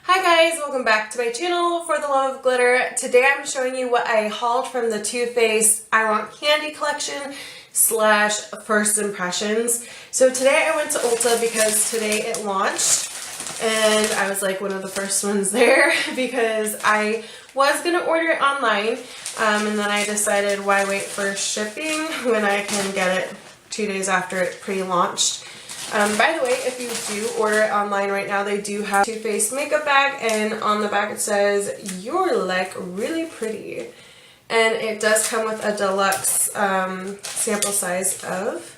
Hi guys, welcome back to my channel for the love of glitter. Today I'm showing you what I hauled from the Too Faced I Want Candy collection slash first impressions. So today I went to Ulta because today it launched and I was like one of the first ones there because I was going to order it online and then I decided why wait for shipping when I can get it 2 days after it pre-launched. By the way, if you do order it online right now, they do have Too Faced makeup bag, and on the back it says, "You're like really pretty." And it does come with a deluxe sample size of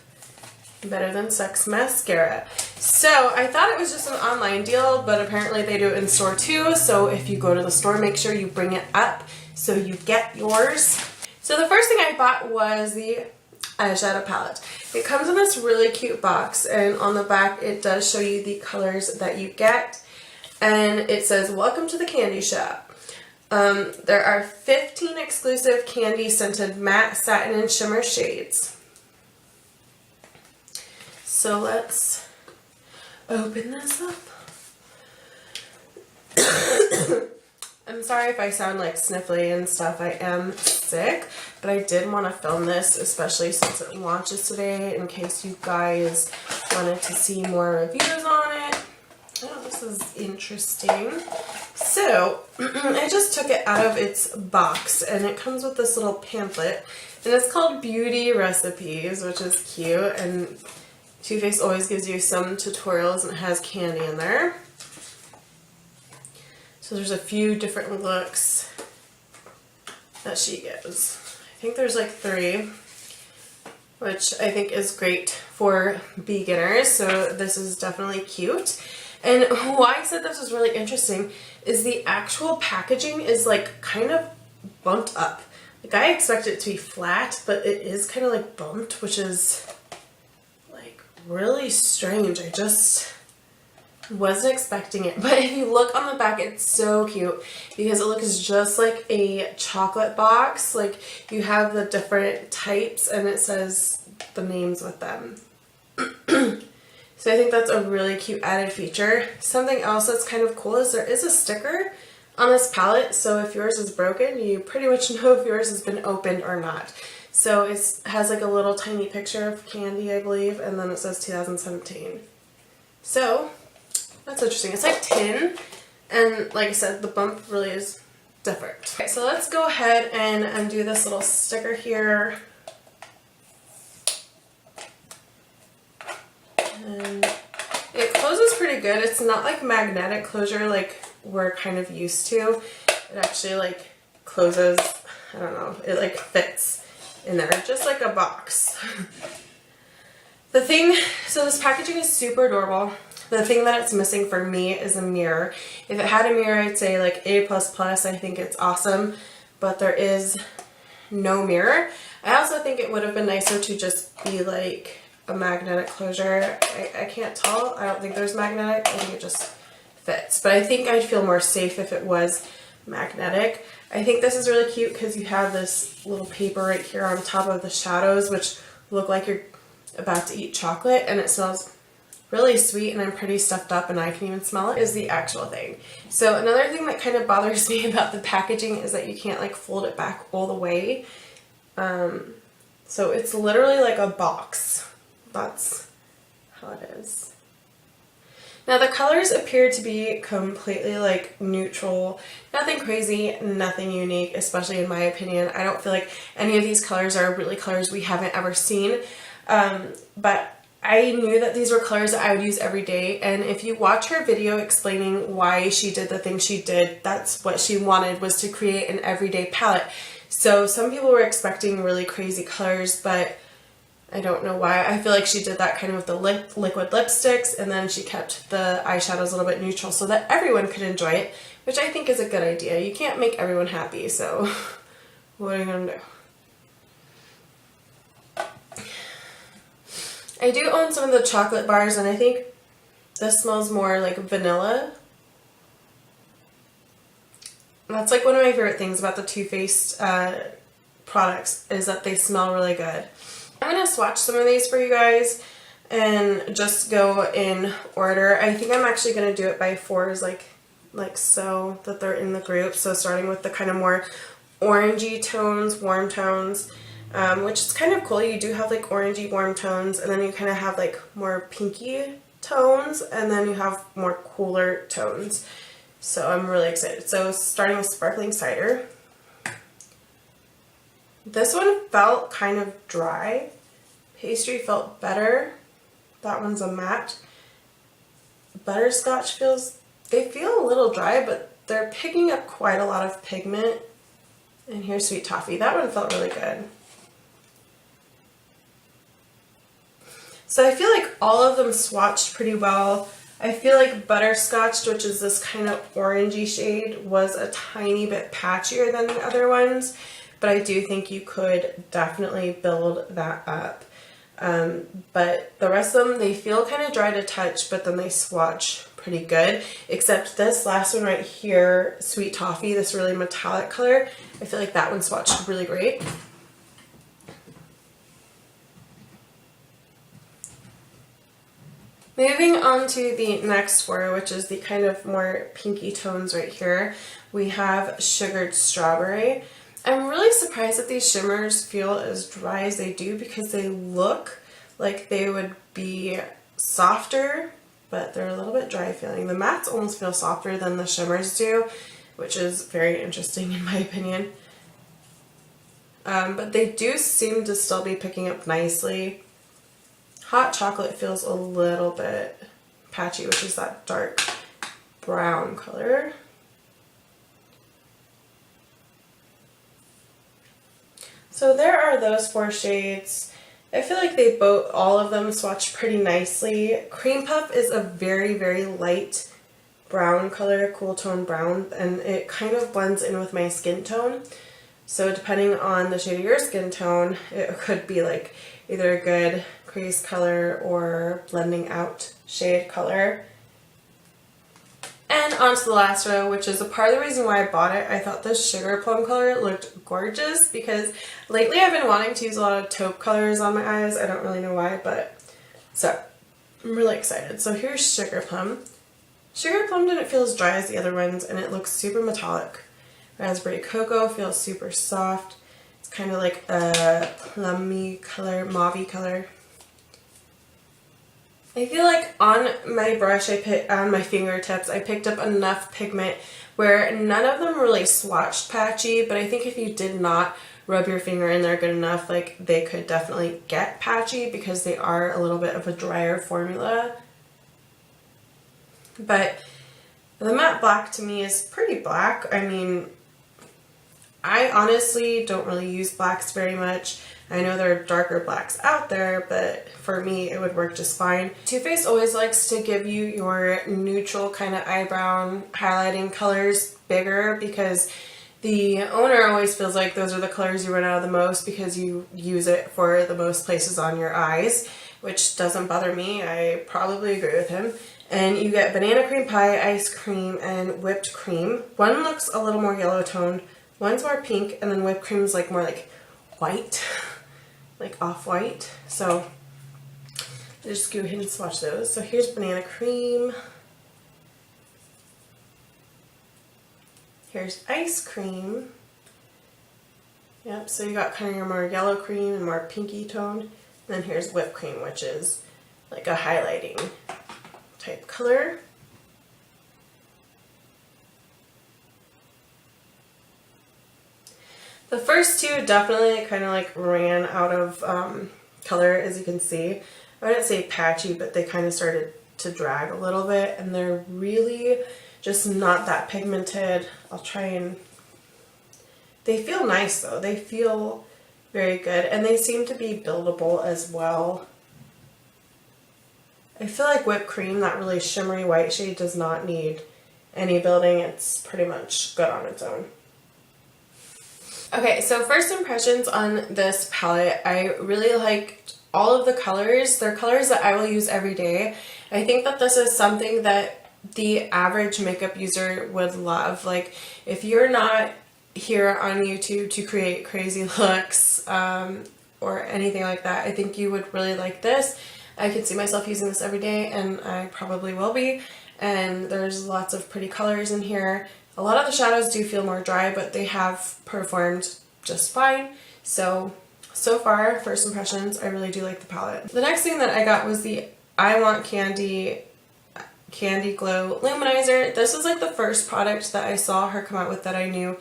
Better Than Sex mascara. So I thought it was just an online deal, but apparently they do it in store too. So if you go to the store, make sure you bring it up so you get yours. So the first thing I bought was the eyeshadow palette. It comes in this really cute box, and on the back it does show you the colors that you get, and it says welcome to the candy shop. There are 15 exclusive candy scented matte, satin, and shimmer shades. So let's open this up. I'm sorry if I sound like sniffly and stuff. I am sick, but I did want to film this, especially since it launches today, in case you guys wanted to see more reviews on it. Oh, this is interesting. So, I just took it out of its box, and it comes with this little pamphlet, and it's called Beauty Recipes, which is cute, and Too Faced always gives you some tutorials, and it has candy in there. So there's a few different looks that she gives. I think there's like 3, which I think is great for beginners. So this is definitely cute. And why I said this was really interesting is the actual packaging is like kind of bumped up. Like I expected it to be flat, but it is kind of like bumped, which is like really strange. I just wasn't expecting it. But if you look on the back, it's so cute because it looks just like a chocolate box. Like you have the different types and it says the names with them. So I think that's a really cute added feature. Something else that's kind of cool is there is a sticker on this palette, so if yours is broken, you pretty much know if yours has been opened or not. So it has like a little tiny picture of candy, I believe, and then it says 2017. So that's interesting. It's like tin, and like I said, the bump really is different. Okay, so let's go ahead and undo this little sticker here. And it closes pretty good. It's not like magnetic closure like we're kind of used to. It actually like closes, I don't know, it like fits in there, just like a box. So this packaging is super adorable. The thing that it's missing for me is a mirror. If it had a mirror, I'd say like A++. I think it's awesome, but there is no mirror. I also think it would have been nicer to just be like a magnetic closure. I can't tell. I don't think there's magnetic. I think it just fits. But I think I'd feel more safe if it was magnetic. I think this is really cute because you have this little paper right here on top of the shadows, which look like you're about to eat chocolate, and it smells really sweet, and I'm pretty stuffed up and I can even smell it, is the actual thing. So another thing that kind of bothers me about the packaging is that you can't like fold it back all the way. So it's literally like a box. That's how it is. Now the colors appear to be completely like neutral, nothing crazy, nothing unique, especially in my opinion. I don't feel like any of these colors are really colors we haven't ever seen, but I knew that these were colors that I would use every day, and if you watch her video explaining why she did the thing she did, that's what she wanted, was to create an everyday palette. So some people were expecting really crazy colors, but I don't know why. I feel like she did that kind of with the liquid lipsticks, and then she kept the eyeshadows a little bit neutral so that everyone could enjoy it, which I think is a good idea. You can't make everyone happy, so what are you gonna do? I do own some of the chocolate bars, and I think this smells more like vanilla. That's like one of my favorite things about the Too Faced products, is that they smell really good. I'm going to swatch some of these for you guys and just go in order. I think I'm actually going to do it by 4s, like like so, that they're in the group. So starting with the kind of more orangey tones, warm tones, which is kind of cool. You do have like orangey warm tones, and then you kind of have like more pinky tones, and then you have more cooler tones. So I'm really excited. So starting with Sparkling Cider. This one felt kind of dry. Pastry felt better. That one's a matte. Butterscotch they feel a little dry, but they're picking up quite a lot of pigment. And here's Sweet Toffee. That one felt really good. So I feel like all of them swatched pretty well. I feel like Butterscotch, which is this kind of orangey shade, was a tiny bit patchier than the other ones, but I do think you could definitely build that up. But the rest of them, they feel kind of dry to touch, but then they swatch pretty good, except this last one right here, Sweet Toffee, this really metallic color. I feel like that one swatched really great. Moving on to the next four, which is the kind of more pinky tones right here, we have Sugared Strawberry. I'm really surprised that these shimmers feel as dry as they do, because they look like they would be softer, but they're a little bit dry feeling. The mattes almost feel softer than the shimmers do, which is very interesting in my opinion. But they do seem to still be picking up nicely. Hot Chocolate feels a little bit patchy, which is that dark brown color. So there are those four shades. I feel like all of them swatch pretty nicely. Cream Puff is a very, very light brown color, cool tone brown, and it kind of blends in with my skin tone. So depending on the shade of your skin tone, it could be like either a good crease color or blending out shade color. And on to the last row, which is a part of the reason why I bought it. I thought this Sugar Plum color looked gorgeous, because lately I've been wanting to use a lot of taupe colors on my eyes. I don't really know why, but so I'm really excited. So here's Sugar Plum. Sugar Plum didn't feel as dry as the other ones, and it looks super metallic. Raspberry Cocoa feels super soft. It's kind of like a plummy color, mauve-y color. I feel like on my brush, on my fingertips, I picked up enough pigment where none of them really swatched patchy, but I think if you did not rub your finger in there good enough, like they could definitely get patchy, because they are a little bit of a drier formula. But the matte black to me is pretty black. I mean, I honestly don't really use blacks very much. I know there are darker blacks out there, but for me it would work just fine. Too Faced always likes to give you your neutral kind of eyebrow highlighting colors bigger, because the owner always feels like those are the colors you run out of the most, because you use it for the most places on your eyes, which doesn't bother me. I probably agree with him. And you get Banana Cream Pie, Ice Cream, and Whipped Cream. One looks a little more yellow toned, one's more pink, and then Whipped Cream is like more like white, like off-white. So I'll just go ahead and swatch those. So here's Banana Cream. Here's Ice Cream. Yep, so you got kind of your more yellow cream and more pinky toned. And then here's Whipped Cream, which is like a highlighting type color. The first two definitely kind of like ran out of color, as you can see. I wouldn't say patchy, but they kind of started to drag a little bit, and they're really just not that pigmented. I'll try and... They feel nice though. They feel very good, and they seem to be buildable as well. I feel like Whipped Cream, that really shimmery white shade, does not need any building. It's pretty much good on its own. Okay, so first impressions on this palette. I really liked all of the colors. They're colors that I will use every day. I think that this is something that the average makeup user would love. Like, if you're not here on YouTube to create crazy looks or anything like that, I think you would really like this. I could see myself using this every day, and I probably will be. and there's lots of pretty colors in here. A lot of the shadows do feel more dry, but they have performed just fine. So far, first impressions, I really do like the palette. The next thing that I got was the I Want Kandee Glow Luminizer. This was like the first product that I saw her come out with that I knew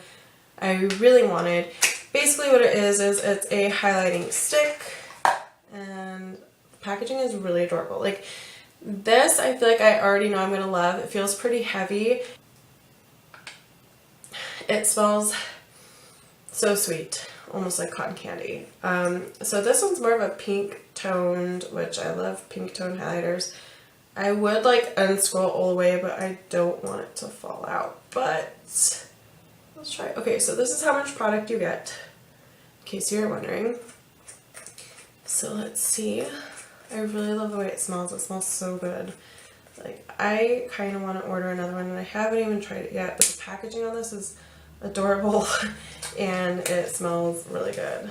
I really wanted. Basically what it is it's a highlighting stick, and the packaging is really adorable. Like this, I feel like I already know I'm gonna love. It feels pretty heavy. It smells so sweet, almost like cotton candy. So this one's more of a pink toned, which I love pink toned highlighters. I would like unscroll all the way, but I don't want it to fall out. But let's try. Okay, so this is how much product you get, in case you're wondering. So let's see. I really love the way it smells. It smells so good. Like, I kind of want to order another one, and I haven't even tried it yet, but the packaging on this is adorable and it smells really good.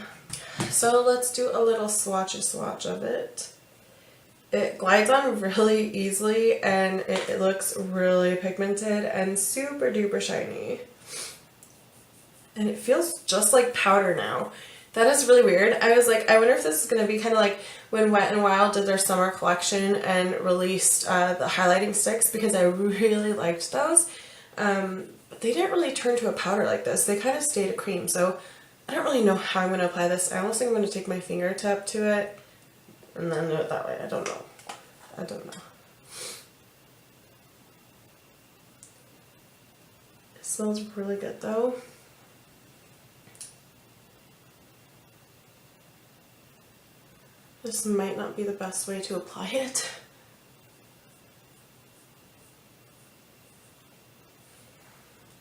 So let's do a little swatch of it. It glides on really easily, and it looks really pigmented and super duper shiny. And it feels just like powder now. That is really weird. I was like, I wonder if this is going to be kind of like when Wet n Wild did their summer collection and released the highlighting sticks, because I really liked those. But they didn't really turn to a powder like this. They kind of stayed a cream. So I don't really know how I'm going to apply this. I almost think I'm going to take my fingertip to it and then do it that way. I don't know. It smells really good though. This might not be the best way to apply it.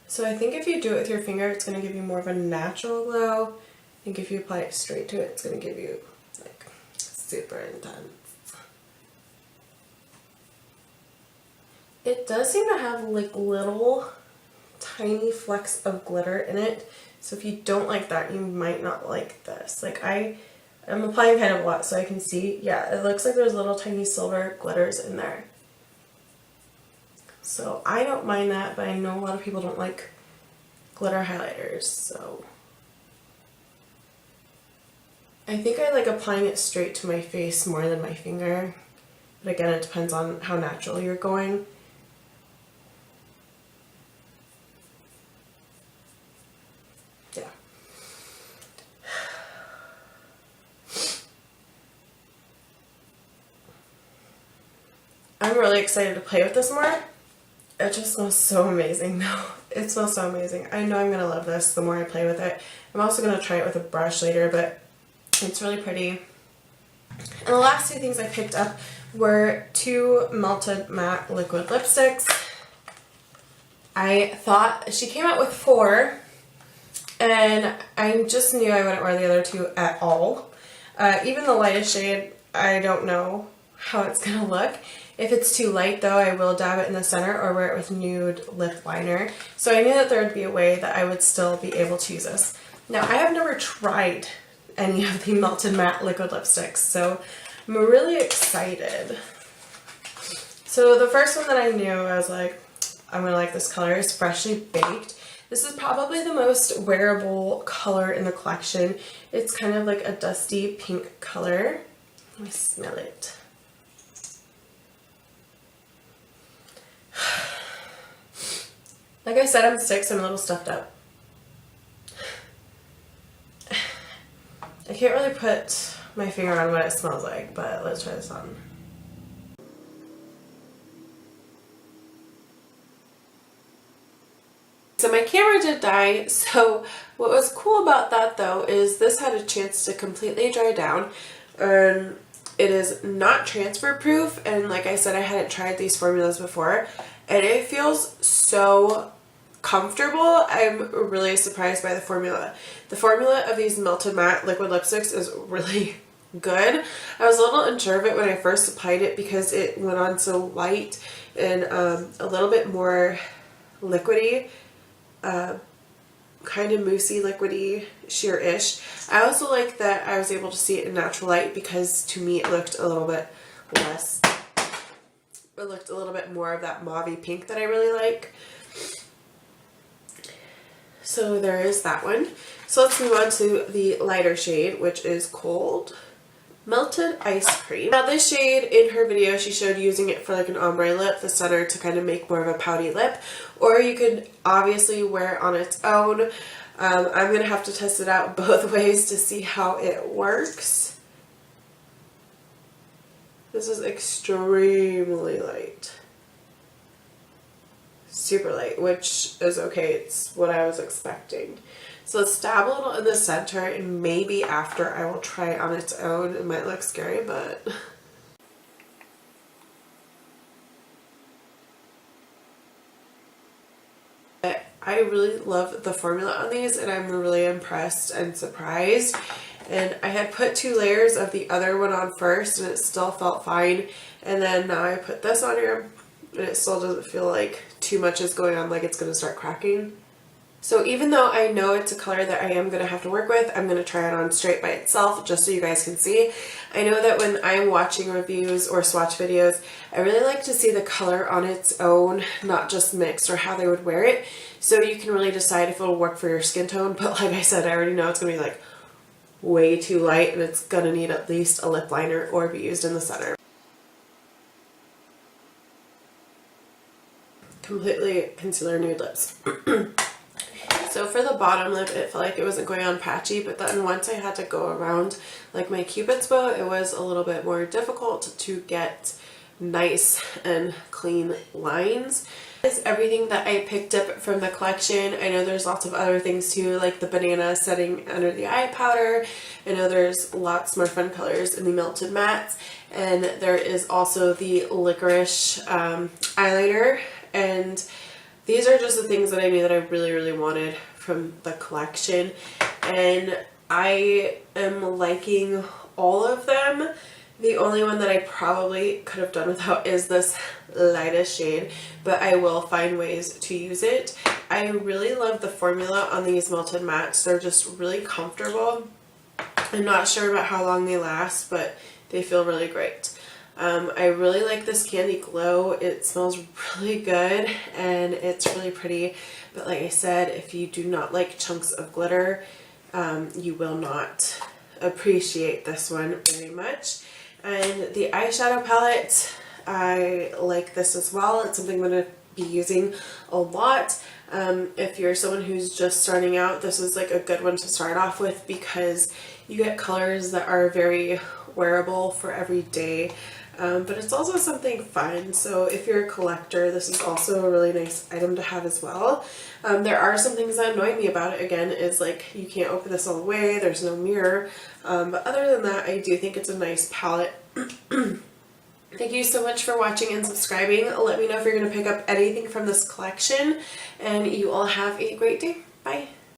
So I think if you do it with your finger, it's going to give you more of a natural glow. I think if you apply it straight to it, it's going to give you like super intense. It does seem to have like little tiny flecks of glitter in it. So if you don't like that, you might not like this. Like I'm applying kind of a lot so I can see. Yeah, it looks like there's little tiny silver glitters in there. So I don't mind that, but I know a lot of people don't like glitter highlighters, so I think I like applying it straight to my face more than my finger. But again, it depends on how natural you're going. Yeah. I'm really excited to play with this more. It just smells so amazing now. It smells so amazing. I know I'm going to love this the more I play with it. I'm also going to try it with a brush later, but it's really pretty. And the last two things I picked up were two Melted Matte liquid lipsticks. I thought she came out with 4, and I just knew I wouldn't wear the other 2 at all. Even the lightest shade, I don't know how it's going to look. If it's too light though, I will dab it in the center or wear it with nude lip liner. So I knew that there would be a way that I would still be able to use this. Now I have never tried any of the Melted Matte liquid lipsticks, so I'm really excited. So the first one that I knew, I was like, I'm gonna like this color, is Freshly Baked. This is probably the most wearable color in the collection. It's kind of like a dusty pink color. Let me smell it. Like I said, I'm 6, I'm a little stuffed up. I can't really put my finger on what it smells like, but let's try this on. So my camera did die, so what was cool about that though is this had a chance to completely dry down, and it is not transfer proof, and like I said, I hadn't tried these formulas before, and it feels so comfortable. I'm really surprised by the formula. The formula of these Melted Matte liquid lipsticks is really good. I was a little unsure of it when I first applied it because it went on so light and a little bit more liquidy, kind of moussey, liquidy, sheer-ish. I also like that I was able to see it in natural light because to me it looked a little bit less it looked a little bit more of that mauve-y pink that I really like. So there is that one. So let's move on to the lighter shade, which is called Melted Ice Cream. Now this shade, in her video, she showed using it for like an ombre lip, the center, to kind of make more of a pouty lip. Or you could obviously wear it on its own. I'm going to have to test it out both ways to see how it works. This is extremely light. Super light, which is okay. It's what I was expecting. So let's dab a little in the center, and maybe after I will try it on its own. It might look scary, but I really love the formula on these, and I'm really impressed and surprised. And I had put 2 layers of the other one on first, and it still felt fine. And then now I put this on here, and it still doesn't feel like too much is going on, like it's going to start cracking. So even though I know it's a color that I am going to have to work with, I'm going to try it on straight by itself just so you guys can see. I know that when I'm watching reviews or swatch videos, I really like to see the color on its own, not just mixed, or how they would wear it. So you can really decide if it'll work for your skin tone. But like I said, I already know it's going to be like way too light, and it's going to need at least a lip liner or be used in the center. Completely concealer nude lips. So for the bottom lip, it felt like it wasn't going on patchy, but then once I had to go around like my Cupid's bow, it was a little bit more difficult to get nice and clean lines. This is everything that I picked up from the collection. I know there's lots of other things too, like the banana setting under the eye powder. I know there's lots more fun colors in the Melted Mattes, and there is also the licorice eyeliner, and these are just the things that I knew that I really wanted from the collection, and I am liking all of them. The only one that I probably could have done without is this lightest shade, but I will find ways to use it. I really love the formula on these Melted Mattes. They're just really comfortable. I'm not sure about how long they last, but they feel really great. I really like this Candy Glow. It smells really good and it's really pretty, but like I said, if you do not like chunks of glitter, you will not appreciate this one very much. And the eyeshadow palette, I like this as well. It's something I'm going to be using a lot. If you're someone who's just starting out, this is like a good one to start off with because you get colors that are very wearable for every day. But it's also something fun, so if you're a collector, this is also a really nice item to have as well. There are some things that annoy me about it, again, is like you can't open this all the way, there's no mirror, but other than that, I do think it's a nice palette. Thank you so much for watching and subscribing. Let me know if you're going to pick up anything from this collection, and you all have a great day. Bye!